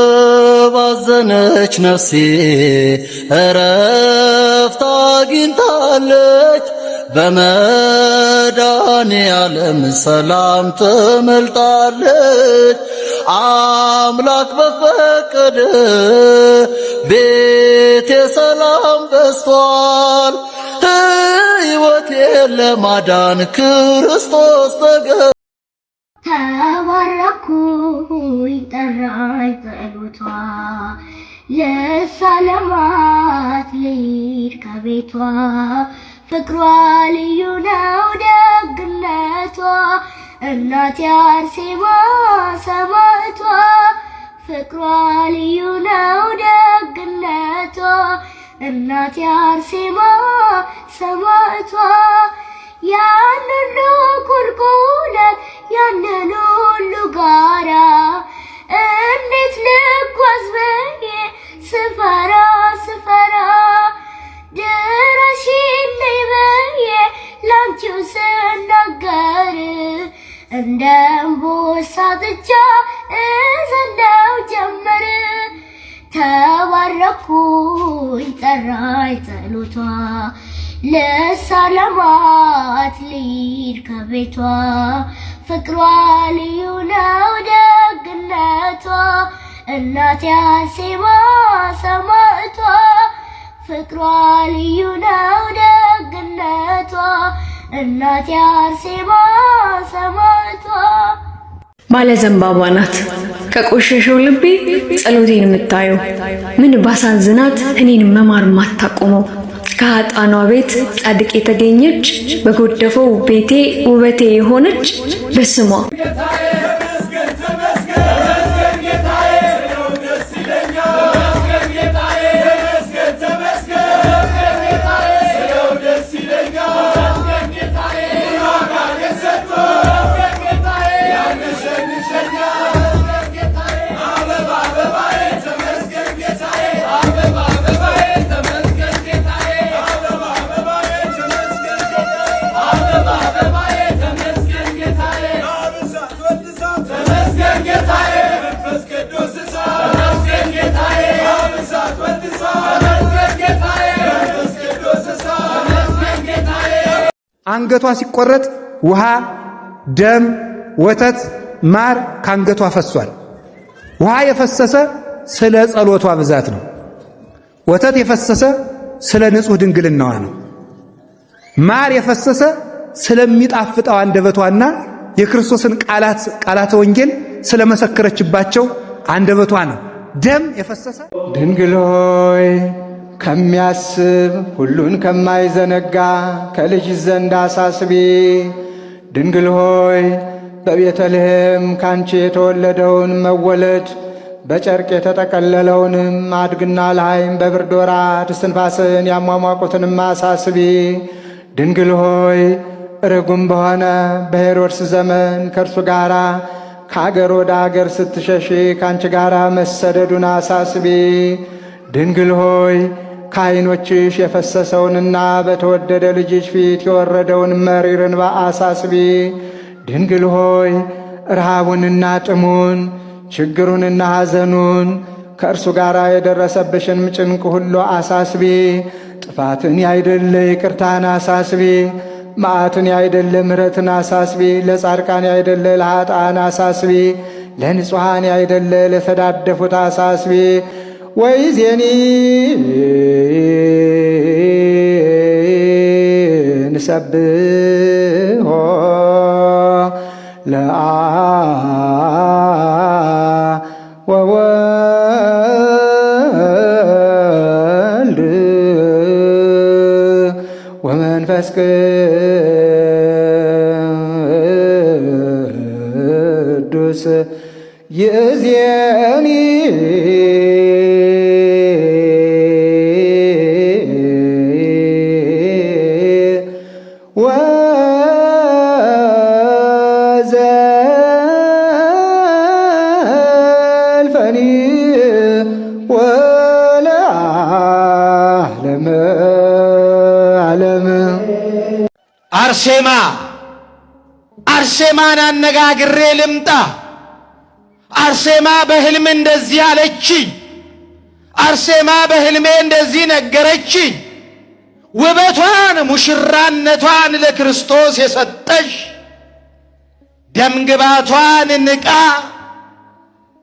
የባዘነች ነፍሴ እረፍት አግኝታለች፣ በመድኃኔዓለም ሰላም ተመልጣለች። አምላክ በፈቀደ ቤቴ ሰላም በስቷል፣ ሕይወቴን ለማዳን ክርስቶስ ተባረኩ ይጠራኝ ጸሎቷ ለሰላማት ልሂድ ከቤቷ ፍቅሯ ልዩ ነው ደግነቷ እናቴ አርሴማ ሰማዕቷ ፍቅሯ ልዩ ነው ደግነቷ እናቴ አርሴማ ሰማዕቷ ያንን ቁልቁለት ያንን ሁሉ ጋራ እንዴት ልጓዝ ብዬ ስፈራ ድረሽልኝ ብዬ ላንቺው ስናገር እንደ አንበሳ ጥጃ እዘለው ጀመር። ተባረኩኝ ጠራኝ ጸሎቷ ለሰላማት ልሂድ ከቤቷ ፍቅሯ ልዩ ነው ደግነቷ እናቴ አርሴማ ሰማዕቷ ፍቅሯ ልዩ ነው ደግነቷ እናቴ አርሴማ ሰማዕቷ። ባለ ዘንባባ ናት ከቆሸሸው ልቤ ጸሎቴን የምታየው ምን ባሳዝናት እኔን መማር ማታቆመው ከአጣኗ ቤት ጻድቅ የተገኘች በጎደፈው ቤቴ ውበቴ የሆነች በስሟ አንገቷ ሲቆረጥ ውሃ፣ ደም፣ ወተት፣ ማር ካንገቷ ፈሷል። ውሃ የፈሰሰ ስለ ጸሎቷ ብዛት ነው። ወተት የፈሰሰ ስለ ንጹህ ድንግልናዋ ነው። ማር የፈሰሰ ስለሚጣፍጠው አንደበቷና የክርስቶስን ቃላተ ወንጌል ስለመሰከረችባቸው አንደበቷ ነው። ደም የፈሰሰ ድንግል ሆይ ከሚያስብ ሁሉን ከማይዘነጋ ከልጅ ዘንድ አሳስቢ። ድንግል ሆይ በቤተልሔም ካንቺ የተወለደውን መወለድ በጨርቅ የተጠቀለለውንም አድግና ላይም በብርድ ወራት እስትንፋስን ያሟሟቁትንም አሳስቢ። ድንግል ሆይ ርጉም በሆነ በሄሮድስ ዘመን ከእርሱ ጋር ከአገር ወደ አገር ስትሸሽ ካንቺ ጋር መሰደዱን አሳስቢ። ድንግል ሆይ ከዓይኖችሽ የፈሰሰውንና በተወደደ ልጅሽ ፊት የወረደውን መሪር እንባ አሳስቢ። ድንግል ሆይ ረሃቡንና ጥሙን ችግሩንና ሐዘኑን ከእርሱ ጋር የደረሰብሽንም ጭንቅ ሁሉ አሳስቢ። ጥፋትን ያይደለ ይቅርታን አሳስቢ። መዓትን ያይደለ ምሕረትን አሳስቢ። ለጻድቃን ያይደለ ለኃጥአን አሳስቢ። ለንጹሐን ያይደለ ለተዳደፉት አሳስቢ። ወይዜኒ ንሰብሖ ለአብ ወወልድ ወመንፈስ ቅዱስ ይእዜኒ አርሴማን አነጋግሬ ልምጣ። አርሴማ በህልም እንደዚህ አለችኝ፣ አርሴማ በህልሜ እንደዚህ ነገረችኝ። ውበቷን ሙሽራነቷን ለክርስቶስ የሰጠሽ ደምግባቷን ንቃ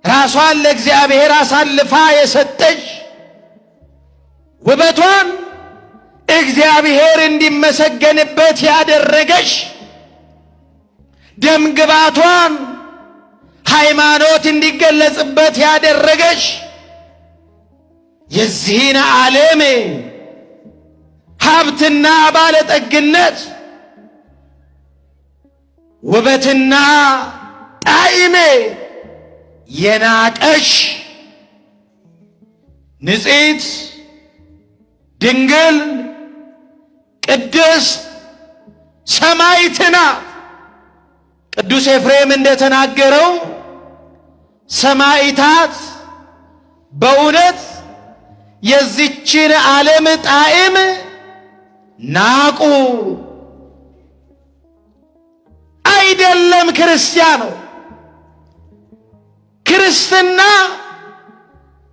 ራሷን ለእግዚአብሔር አሳልፋ የሰጠሽ ውበቷን እግዚአብሔር እንዲመሰገንበት ያደረገሽ ደምግባቷን ሃይማኖት እንዲገለጽበት ያደረገሽ የዚህን ዓለም ሀብትና ባለጠግነት ውበትና ጣዕም የናቀሽ ንጽሕት ድንግል ቅድስት ሰማዕት ናት። ቅዱስ ኤፍሬም እንደተናገረው ሰማዕታት በእውነት የዚችን ዓለም ጣዕም ናቁ። አይደለም ክርስቲያኑ ክርስትና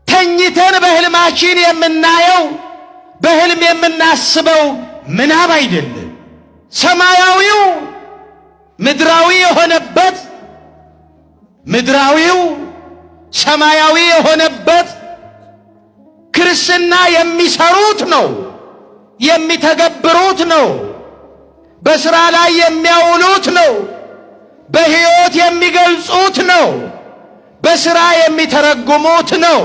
ተኝተን በህልማችን የምናየው በህልም የምናስበው ምናብ አይደለም። ሰማያዊው ምድራዊ የሆነበት ምድራዊው ሰማያዊ የሆነበት ክርስትና የሚሰሩት ነው፣ የሚተገብሩት ነው፣ በስራ ላይ የሚያውሉት ነው፣ በሕይወት የሚገልጹት ነው፣ በስራ የሚተረጉሙት ነው።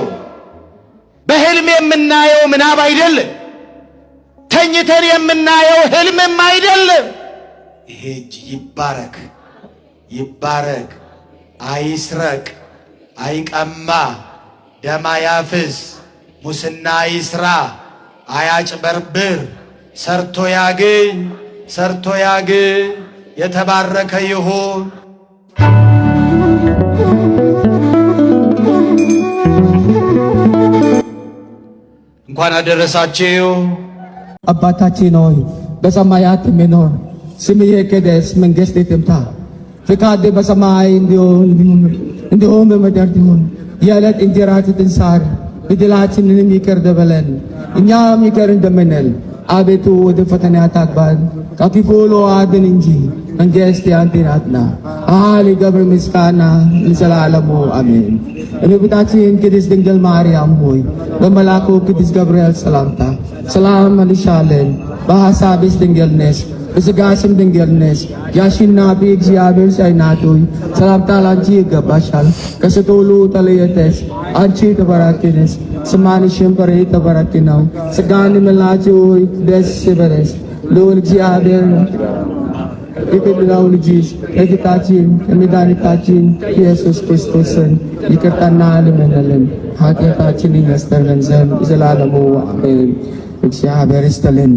በህልም የምናየው ምናብ አይደለም። ተኝተን የምናየው ህልምም አይደለም። ይሄ እጅ ይባረክ ይባረክ፣ አይስረቅ፣ አይቀማ፣ ደም አያፍስ፣ ሙስና አይስራ፣ አያጭበርብር፣ ሰርቶ ያግኝ፣ ሰርቶ ያግኝ። የተባረከ ይሁን። እንኳን አደረሳችሁ። አባታችን ሆይ በሰማያት የምኖር ስምህ ይቀደስ፣ መንግሥትህ ትምጣ፣ ፈቃድህ በሰማይ እንዲሁም በምድር ትሁን። የዕለት እንጀራችንን ስጠን ዛሬ፣ በደላችንንም ይቅር በለን እኛም ይቅር እንደምንል፣ አቤቱ ወደ ፈተና አታግባን ከክፉ ሁሉ አድነን እንጂ መንግሥት ያንተ ናትና፣ ኃይል፣ ክብር፣ ምስጋና ለዘላለሙ አሜን። እመቤታችን ቅድስት ድንግል ማርያም ሆይ በመልአኩ ቅዱስ ገብርኤል ሰላምታ ሰላም እንልሻለን። በሐሳብሽ ድንግል ነሽ፣ በሥጋሽም ድንግል ነሽ። የአሸናፊ እግዚአብሔር እናት ሆይ ሰላምታ ላንቺ ይገባሻል። ከሴቶች ሁሉ ተለይተሽ አንቺ የተባረክሽ ነሽ፣ ስምሽም ፍሬ የተባረከ ነው። ጸጋን የሞላሽ ሆይ ደስ ይበልሽ፣ ልዑል እግዚአብሔር የፈጠረው ልጅሽ የጌታችን የመድኃኒታችን ኢየሱስ ክርስቶስን ይቅርታና ልመናልን ኃጢአታችንን ያስተሰርይልን ዘንድ ለዘላለሙ አሜን። እግዚአብሔር ይስጥልን።